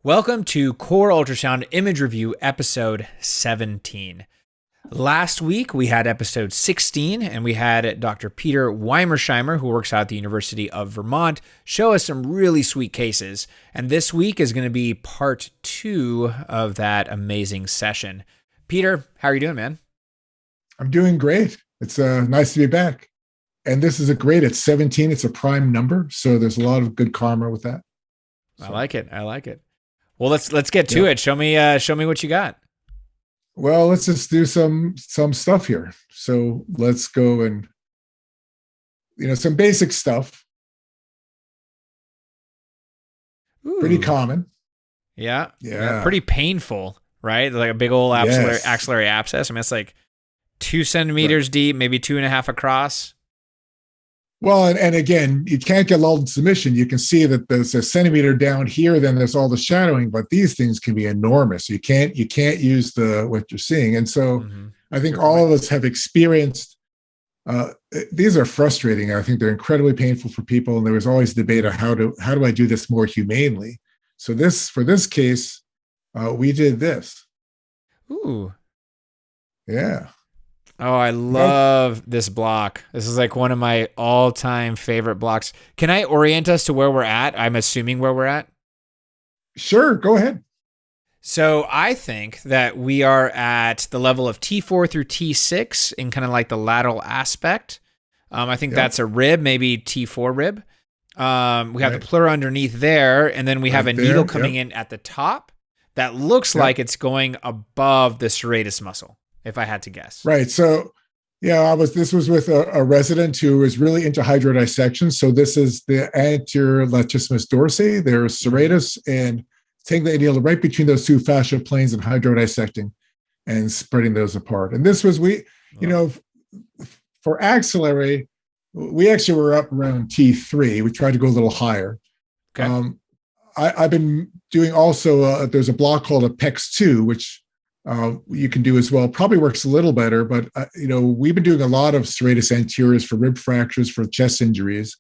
Welcome to Core Ultrasound Image Review, episode 17. Last week, we had episode 16, and we had Dr. Peter Weimersheimer, who works out at the University of Vermont, show us some really sweet cases. And this week is going to be part 2 of that amazing session. Peter, how are you doing, man? I'm doing great. It's nice to be back. And this is it's 17. It's a prime number, so there's a lot of good karma with that. So. I like it. Well, let's get to it. Show me what you got. Well, let's just do some stuff here. So let's go and some basic stuff. Ooh. Pretty common. Yeah. Pretty painful, right? Like a big old axillary abscess. I mean, it's like 2 centimeters deep, maybe 2.5 across. Well, and again, you can't get lulled in submission. You can see that there's a centimeter down here, then there's all the shadowing, but these things can be enormous. You can't use what you're seeing. And so I think all of us have experienced, these are frustrating. I think they're incredibly painful for people. And there was always debate on how do I do this more humanely? So for this case, we did this. Ooh. Yeah. Oh, I love this block. This is like one of my all-time favorite blocks. Can I orient us to where we're at? I'm assuming where we're at. Sure, go ahead. So I think that we are at the level of T4 through T6 in kind of like the lateral aspect. I think that's a rib, maybe T4 rib. We have the pleura underneath there, and then we have a needle coming in at the top that looks like it's going above the serratus muscle, if I had to guess. Right. So, this was with a resident who was really into hydrodissection. So this is the anterior latissimus dorsi, there's serratus, and taking the needle right between those two fascia planes and hydrodissecting and spreading those apart. And this was, for axillary, we actually were up around T3. We tried to go a little higher. Okay. I've been doing also, there's a block called a PEX2, which you can do as well. Probably works a little better, but we've been doing a lot of serratus anteriors for rib fractures, for chest injuries,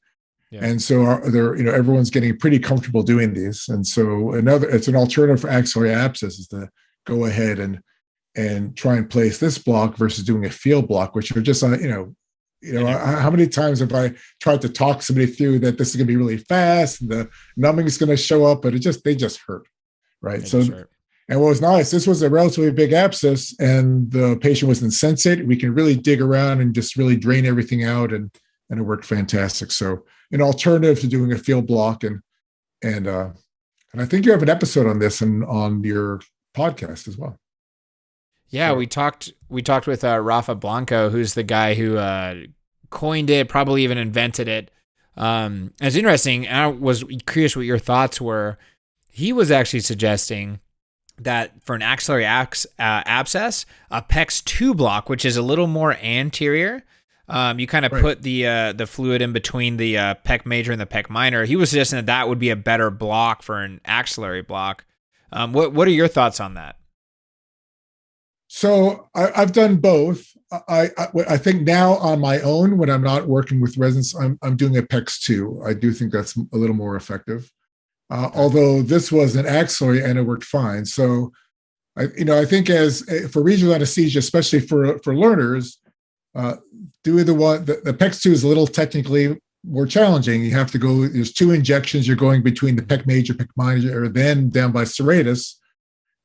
and so everyone's getting pretty comfortable doing these. And so it's an alternative for axillary abscess is to go ahead and try and place this block versus doing a field block, which are just how many times have I tried to talk somebody through that this is going to be really fast and the numbing is going to show up, but they just hurt, right? And what was nice, this was a relatively big abscess and the patient was insensate. We can really dig around and just really drain everything out and it worked fantastic. So an alternative to doing a field block and I think you have an episode on this and on your podcast as well. Yeah, we talked with Rafa Blanco, who's the guy who coined it, probably even invented it. It's interesting. And I was curious what your thoughts were. He was actually suggesting that for an axillary abscess, a PEX2 block, which is a little more anterior, you kind of put the fluid in between the PEC major and the PEC minor. He was suggesting that would be a better block for an axillary block. What are your thoughts on that? So I've done both. I think now on my own, when I'm not working with residents, I'm doing a PEX2. I do think that's a little more effective. Although this was an axillary and it worked fine. So, I think as for regional anesthesia, especially for learners, doing the PEX2 is a little technically more challenging. You have to go, there's 2 injections. You're going between the PEC major, PEC minor, or then down by serratus.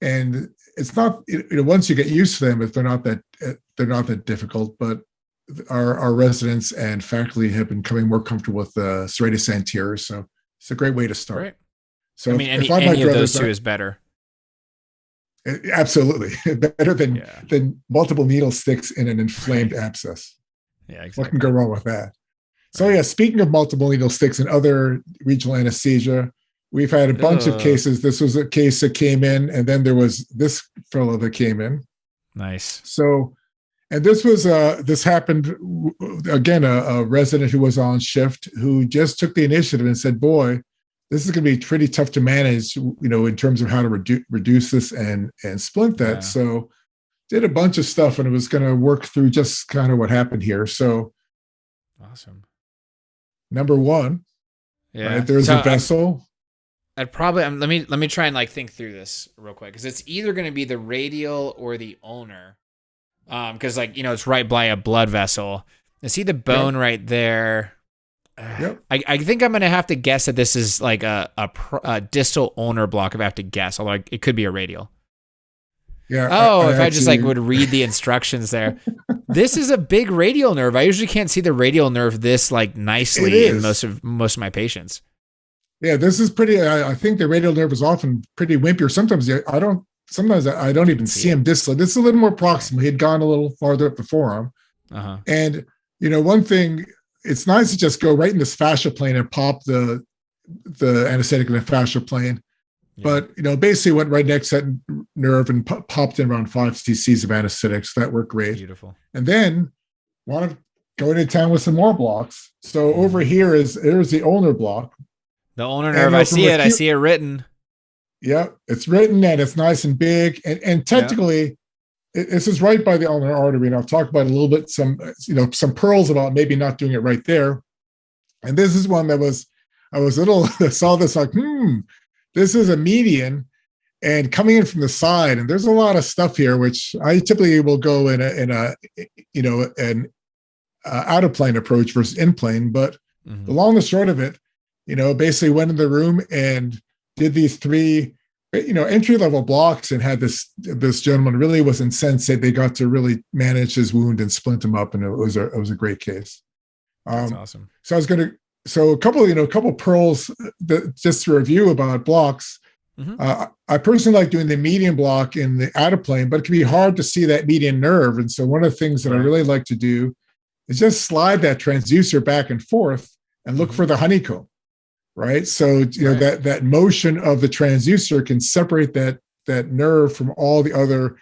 And it's not, once you get used to them, if they're not that difficult, but our residents and faculty have been becoming more comfortable with the serratus anterior. So it's a great way to start. Right. So any of those two is better. Absolutely. Better than multiple needle sticks in an inflamed abscess. Yeah, exactly. What can go wrong with that? So speaking of multiple needle sticks and other regional anesthesia, we've had a bunch of cases. This was a case that came in, and then there was this fellow that came in. Nice. So, and this happened, again, a resident who was on shift who just took the initiative and said, boy, this is going to be pretty tough to manage, in terms of how to reduce this and splint that. Yeah. So did a bunch of stuff and it was going to work through just kind of what happened here. So awesome. Number one, there's a vessel. I'd probably let me try and like think through this real quick, because it's either going to be the radial or the ulnar, because like it's right by a blood vessel. I see the bone right there. Yep. I think I'm going to have to guess that this is like a distal ulnar block if I have to guess, although it could be a radial. Yeah. Oh, if I just like would read the instructions there. This is a big radial nerve. I usually can't see the radial nerve this like nicely in most of my patients. Yeah, this is pretty. I think the radial nerve is often pretty wimpy, or sometimes I don't. Sometimes I don't even see him distally. This is a little more proximal. He had gone a little farther up the forearm, and one thing. It's nice to just go right in this fascia plane and pop the anesthetic in the fascia plane. Yeah. But, basically went right next to that nerve and popped in around 5 cc's of anesthetics. That worked great. Beautiful. And then want to go into town with some more blocks. So over here's the ulnar block. The ulnar nerve, I see it. I see it written. Yeah, it's written and it's nice and big. And technically, this is right by the ulnar artery. And I'll talk about a little bit, some pearls about maybe not doing it right there. And this is one that I was a little, saw this like, this is a median and coming in from the side. And there's a lot of stuff here, which I typically will go in an out of plane approach versus in plane. But the long and the short of it, basically went in the room and did these 3 entry-level blocks and had this gentleman really was insensate. They got to really manage his wound and splint him up, and it was a great case. That's awesome. So a couple pearls just to review about blocks. I personally like doing the median block in the out of plane, but it can be hard to see that median nerve. And so one of the things that I really like to do is just slide that transducer back and forth and look for the honeycomb. Right. So, that motion of the transducer can separate that nerve from all the other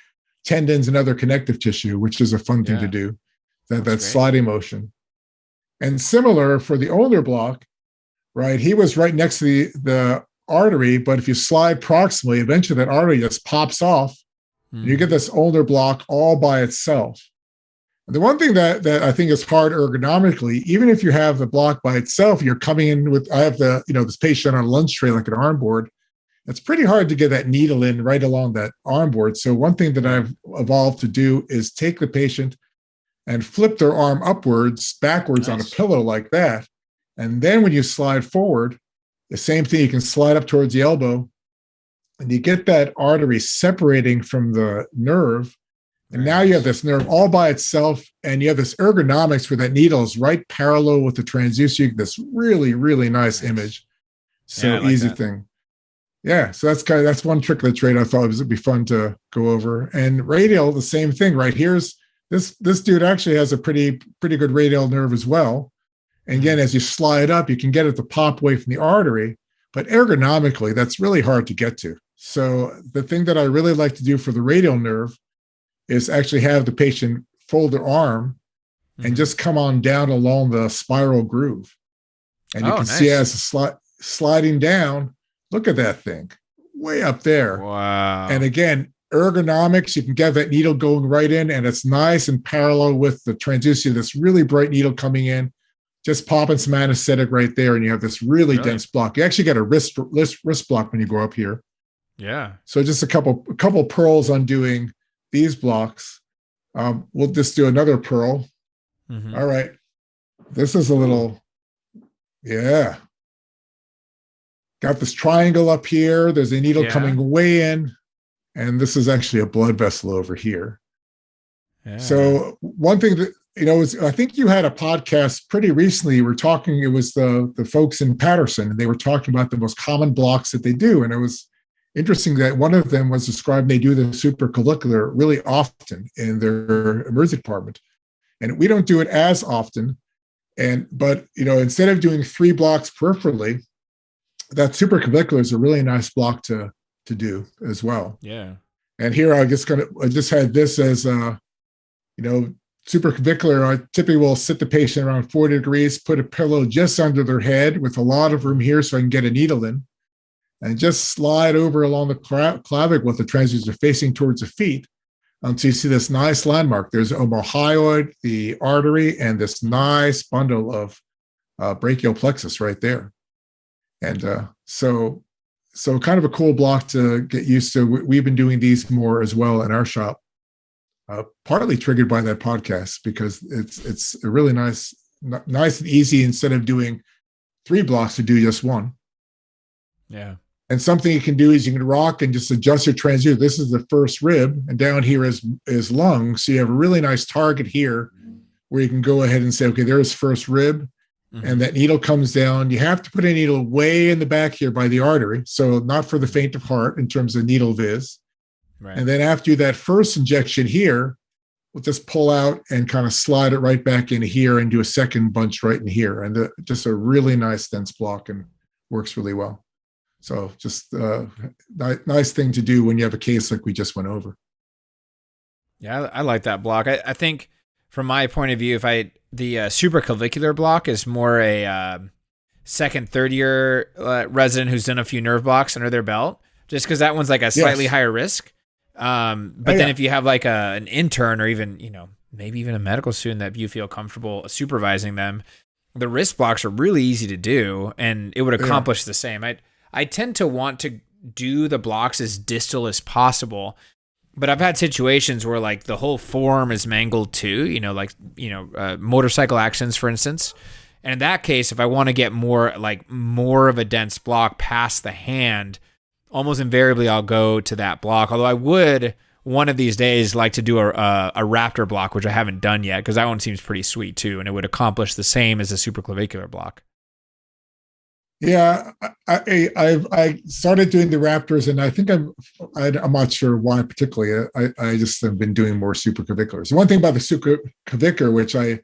tendons and other connective tissue, which is a fun thing to do, that sliding motion. And similar for the ulnar block, right? He was right next to the artery, but if you slide proximally, eventually that artery just pops off and you get this ulnar block all by itself. The one thing that I think is hard ergonomically, even if you have the block by itself, you're coming in with, I have this patient on a lunch tray like an arm board. It's pretty hard to get that needle in right along that arm board. So one thing that I've evolved to do is take the patient and flip their arm backwards on a pillow like that. And then when you slide forward, the same thing, you can slide up towards the elbow and you get that artery separating from the nerve. And now you have this nerve all by itself, and you have this ergonomics where that needle is right parallel with the transducer. You get this really, really nice image. So easy thing. Yeah. So that's one trick of the trade I thought would be fun to go over. And radial, the same thing, right? Here's this dude actually has a pretty good radial nerve as well. And again, as you slide up, you can get it to pop away from the artery, but ergonomically, that's really hard to get to. So the thing that I really like to do for the radial nerve is actually have the patient fold their arm and just come on down along the spiral groove. And you can see as it's sliding down, look at that thing way up there. Wow. And again, ergonomics, you can get that needle going right in, and it's nice and parallel with the transducer, this really bright needle coming in, just popping some anesthetic right there. And you have this really dense block. You actually get a wrist block when you go up here. Yeah. So just a couple pearls on doing these blocks. We'll just do another pearl. All right. This is a little, got this triangle up here. There's a needle coming way in, and this is actually a blood vessel over here. Yeah. So one thing that, is I think you had a podcast pretty recently. You were talking, it was the folks in Patterson, and they were talking about the most common blocks that they do. And it was interesting that one of them was described, they do the supraclavicular really often in their emergency department. And we don't do it as often. But instead of doing 3 blocks peripherally, that supraclavicular is a really nice block to do as well. Yeah. And here I just had this as supraclavicular. I typically will sit the patient around 40 degrees, put a pillow just under their head with a lot of room here so I can get a needle in, and just slide over along the clavicle with the transducer facing towards the feet until you see this nice landmark. There's omohyoid, the artery, and this nice bundle of brachial plexus right there. And so so kind of a cool block to get used to. We've been doing these more as well in our shop, partly triggered by that podcast, because it's a really nice and easy, instead of doing 3 blocks, to do just one. Yeah. And something you can do is you can rock and just adjust your transducer. This is the first rib, and down here is lung. So you have a really nice target here where you can go ahead and say, okay, there's first rib. And that needle comes down. You have to put a needle way in the back here by the artery. So not for the faint of heart in terms of needle viz. Right. And then after that first injection here, we'll just pull out and kind of slide it right back in here and do a second bunch right in here. And just a really nice dense block, and works really well. So just nice thing to do when you have a case like we just went over. Yeah, I like that block. I think from my point of view, the supraclavicular block is more a second, third year resident who's done a few nerve blocks under their belt, just because that one's like a slightly higher risk. But then if you have like an intern, or even, maybe even a medical student that you feel comfortable supervising them, the wrist blocks are really easy to do, and it would accomplish the same. I tend to want to do the blocks as distal as possible, but I've had situations where like the whole forearm is mangled too, motorcycle accidents, for instance. And in that case, if I want to get more of a dense block past the hand, almost invariably I'll go to that block. Although I would one of these days like to do a raptor block, which I haven't done yet, because that one seems pretty sweet too, and it would accomplish the same as a supraclavicular block. Yeah, I started doing the Raptors, and I think I'm not sure why particularly. I just have been doing more supraclaviculars. One thing about the supraclavicular, which I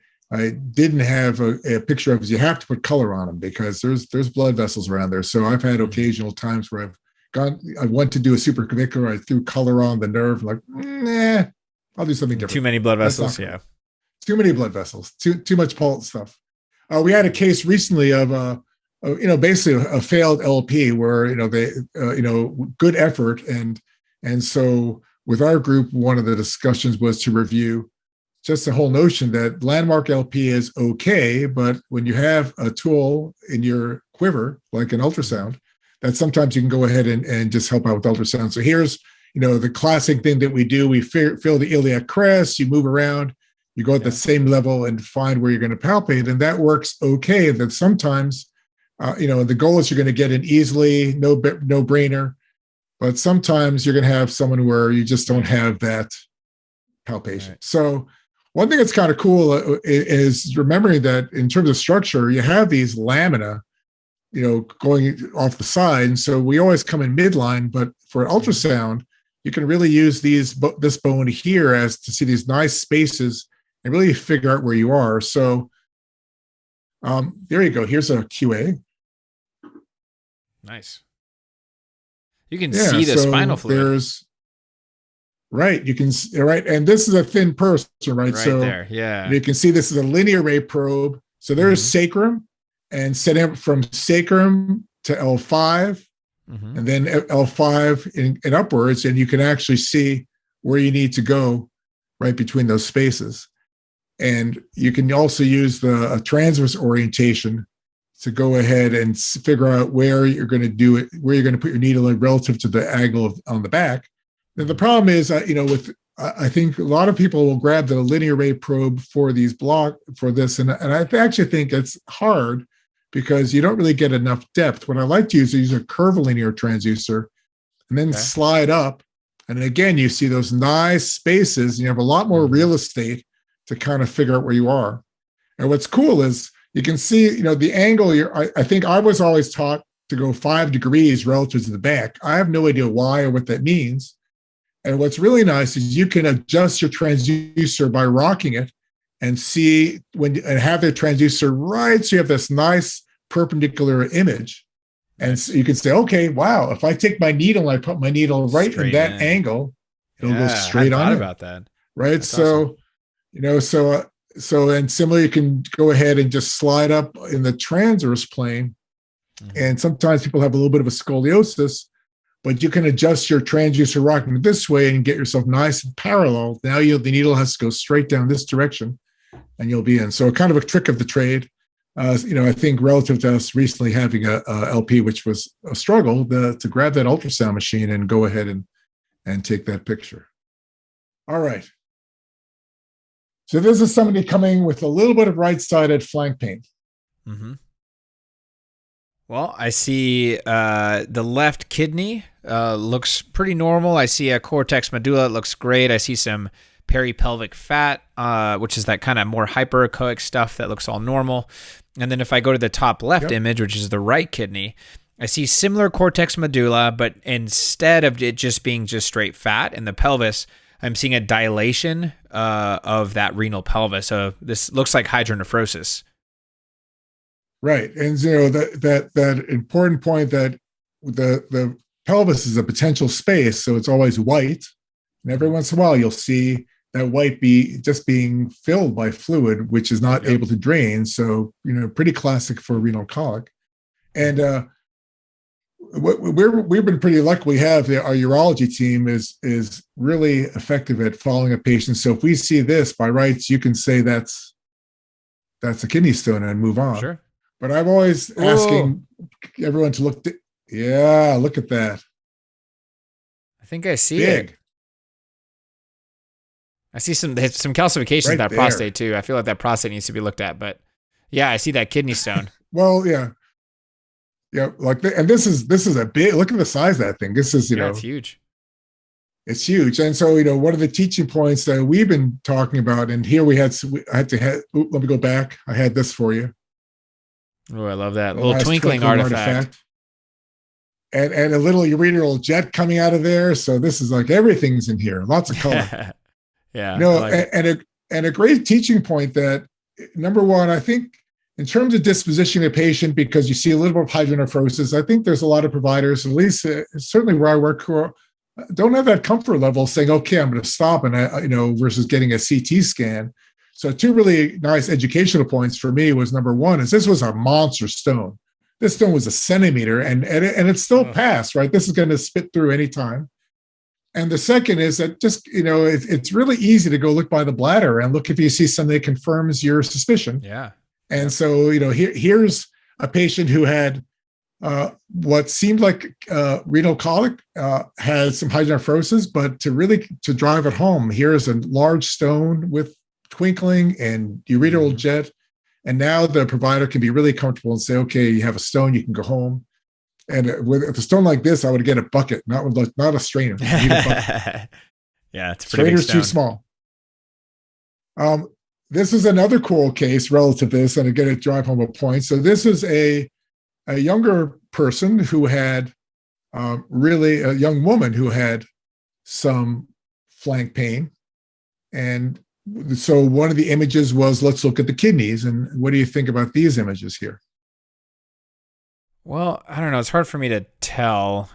didn't have a picture of, is you have to put color on them, because there's blood vessels around there. So I've had occasional times where I went to do a supraclavicular, I threw color on the nerve, like, nah, I'll do something different. Too many blood vessels, yeah. Too many blood vessels, too much pulse stuff. We had a case recently of basically a failed LP where, they, good effort. And so with our group, one of the discussions was to review just the whole notion that landmark LP is okay, but when you have a tool in your quiver, like an ultrasound, that sometimes you can go ahead and just help out with ultrasound. So here's, the classic thing that we do. We feel the iliac crest, you move around, you go at the same level and find where you're going to palpate. And that works okay. And then sometimes, the goal is you're going to get in easily, no brainer, but sometimes you're going to have someone where you just don't have that palpation. Right. So one thing that's kind of cool is remembering that in terms of structure, you have these lamina, going off the side. And so we always come in midline, but for ultrasound, you can really use this bone here as to see these nice spaces and really figure out where you are. So there you go. Here's a QA. Nice. You can see the spinal fluid. You can, right. And this is a thin person, right? So there, yeah. You can see this is a linear ray probe. So there's sacrum, and setting up from sacrum to L5, and then L5 and upwards, and you can actually see where you need to go right between those spaces. And you can also use the transverse orientation to go ahead and figure out where you're going to do it, where you're going to put your needle in relative to the angle on the back. And the problem is, I think a lot of people will grab the linear ray probe for these for this. And I actually think it's hard because you don't really get enough depth. What I like to use is a curvilinear transducer and then slide up. And again, you see those nice spaces, and you have a lot more real estate to kind of figure out where you are. And what's cool is you can see, the angle. I think I was always taught to go 5 degrees relative to the back. I have no idea why or what that means. And what's really nice is you can adjust your transducer by rocking it and see and have the transducer right. So you have this nice perpendicular image. And so you can say, okay, wow, if I take my needle and I put my needle right straight in that angle, it'll go straight on. I thought about that. Right. That's so, awesome. And similarly, you can go ahead and just slide up in the transverse plane. And sometimes people have a little bit of a scoliosis, but you can adjust your transducer rocking this way and get yourself nice and parallel. Now the needle has to go straight down this direction and you'll be in. So kind of a trick of the trade. I think relative to us recently having a LP, which was a struggle, to grab that ultrasound machine and go ahead and take that picture. All right. So this is somebody coming with a little bit of right-sided flank pain. Mm-hmm. Well, I see the left kidney looks pretty normal. I see a cortex medulla. It looks great. I see some peripelvic fat, which is that kind of more hyperechoic stuff that looks all normal. And then if I go to the top left image, which is the right kidney, I see similar cortex medulla, but instead of it just being just straight fat in the pelvis, I'm seeing a dilation of that renal pelvis. So this looks like hydronephrosis. Right. And that important point that the pelvis is a potential space, so it's always white. And every once in a while you'll see that white being filled by fluid, which is not able to drain. So, pretty classic for renal colic. And we've been pretty lucky. We have our urology team is really effective at following a patient. So if we see this, by rights, you can say that's a kidney stone and move on. Sure. But I'm always asking everyone to look at that. I think I see Big. it. I see some calcifications in that prostate too. I feel like that prostate needs to be looked at, but yeah, I see that kidney stone. Well, yeah. Yeah, and this is a big. Look at the size of that thing. This is it's huge. It's huge, and so one of the teaching points that we've been talking about, and here let me go back. I had this for you. Oh, I love that little twinkling artifact. And a little ureteral jet coming out of there. So this is like everything's in here. Lots of color. Yeah. And a great teaching point that, number one, I think, in terms of dispositioning a patient, because you see a little bit of hydronephrosis, I think there's a lot of providers, at least certainly where I work, who don't have that comfort level saying, okay, I'm going to stop and, versus getting a CT scan. So two really nice educational points for me was, number one, is this was a monster stone. This stone was 1 centimeter and it still passed, right? This is going to spit through any time. And the second is that just, it's really easy to go look by the bladder and look if you see something that confirms your suspicion. Yeah. And so, here's a patient who had what seemed like renal colic, had some hydronephrosis, but to drive it home, here's a large stone with twinkling and ureteral jet. And now the provider can be really comfortable and say, okay, you have a stone, you can go home. And with a stone like this, I would get a bucket, not a strainer. You need a bucket. Yeah, it's pretty big stone. Strainer's too small. This is another cool case relative to this, and again, it drive home a point. So this is a younger person who had really a young woman who had some flank pain. And so one of the images was, let's look at the kidneys. And what do you think about these images here? Well, I don't know. It's hard for me to tell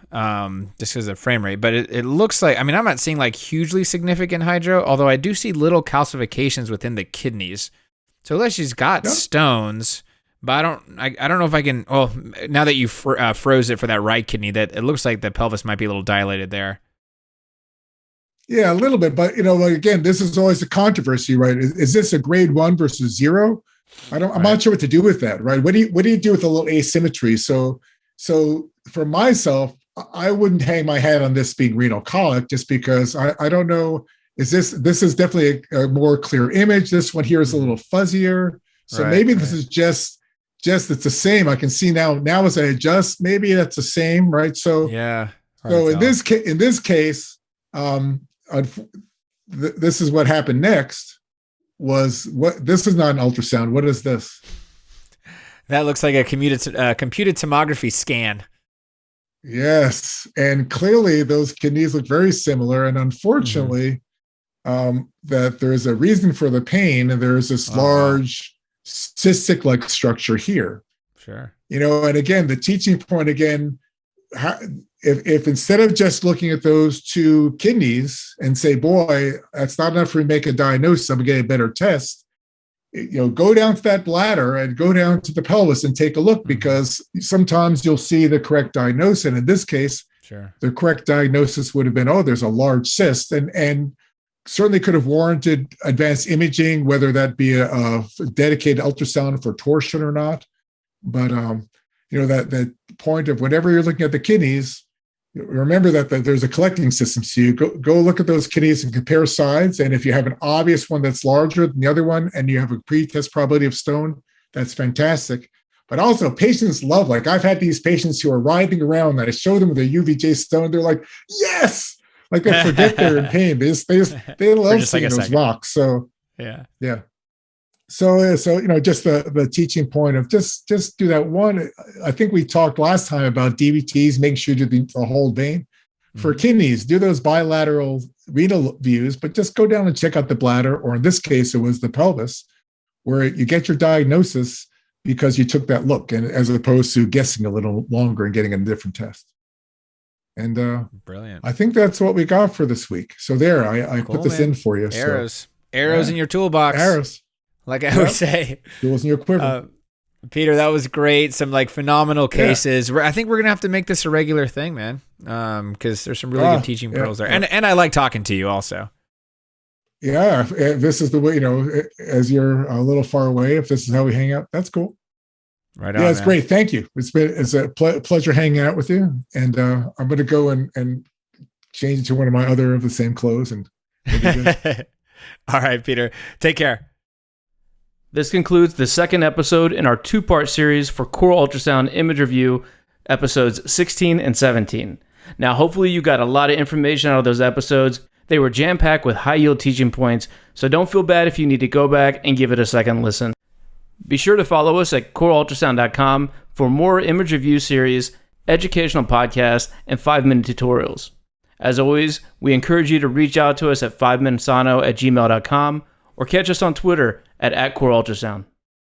just because of the frame rate, but it looks like, I'm not seeing like hugely significant hydro, although I do see little calcifications within the kidneys. So unless she's got stones, but I don't know if I can, well, now that you froze it for that right kidney, that it looks like the pelvis might be a little dilated there. Yeah, a little bit. But, again, this is always a controversy, right? Is this a grade 1 versus 0? I'm not sure what to do with that, right? What do you do with a little asymmetry? So for myself, I wouldn't hang my hat on this being renal colic just because I don't know. This is definitely a more clear image. This one here is a little fuzzier. So maybe this is just it's the same. I can see now as I adjust, maybe that's the same, right? So yeah. So in this case, this is what happened next. This is not an ultrasound. What is this? That looks like a computed tomography scan. Yes, and clearly those kidneys look very similar. And unfortunately, that there is a reason for the pain, and there is this large cystic-like structure here. Sure. And again, the teaching point again. If instead of just looking at those two kidneys and say, boy, that's not enough for me to make a diagnosis, I'm going to get a better test, go down to that bladder and go down to the pelvis and take a look, because sometimes you'll see the correct diagnosis. And in this case, the correct diagnosis would have been, there's a large cyst. And certainly could have warranted advanced imaging, whether that be a dedicated ultrasound for torsion or not. But that point of whenever you're looking at the kidneys, remember that there's a collecting system. So you go look at those kidneys and compare sides. And if you have an obvious one that's larger than the other one, and you have a pre-test probability of stone, that's fantastic. But also patients love, like I've had these patients who are writhing around that I show them with a UVJ stone. They're like, yes, like they forget they're in pain. They love seeing like those rocks. So yeah. So just the teaching point of just do that one. I think we talked last time about DVTs, making sure you do the whole vein. For kidneys, do those bilateral renal views, but just go down and check out the bladder, or in this case, it was the pelvis, where you get your diagnosis because you took that look, and as opposed to guessing a little longer and getting a different test. And brilliant. I think that's what we got for this week. So there, I put this in for you. Arrows in your toolbox. Arrows. Like I always say. Tools in your quiver. Peter, that was great. Some like phenomenal cases. I think we're going to have to make this a regular thing, man. Because there's some really good teaching pearls there. And I like talking to you also. Yeah. If this is the way, as you're a little far away, if this is how we hang out, that's cool. Right on. Yeah, it's great. Thank you. It's a pleasure hanging out with you. And I'm going to go and change into one of my other of the same clothes. And all right, Peter. Take care. This concludes the second episode in our two-part series for Core Ultrasound Image Review, episodes 16 and 17. Now, hopefully you got a lot of information out of those episodes. They were jam-packed with high-yield teaching points, so don't feel bad if you need to go back and give it a second listen. Be sure to follow us at coreultrasound.com for more image review series, educational podcasts, and 5-minute tutorials. As always, we encourage you to reach out to us at 5minutesano@gmail.com or catch us on Twitter at @coreultrasound.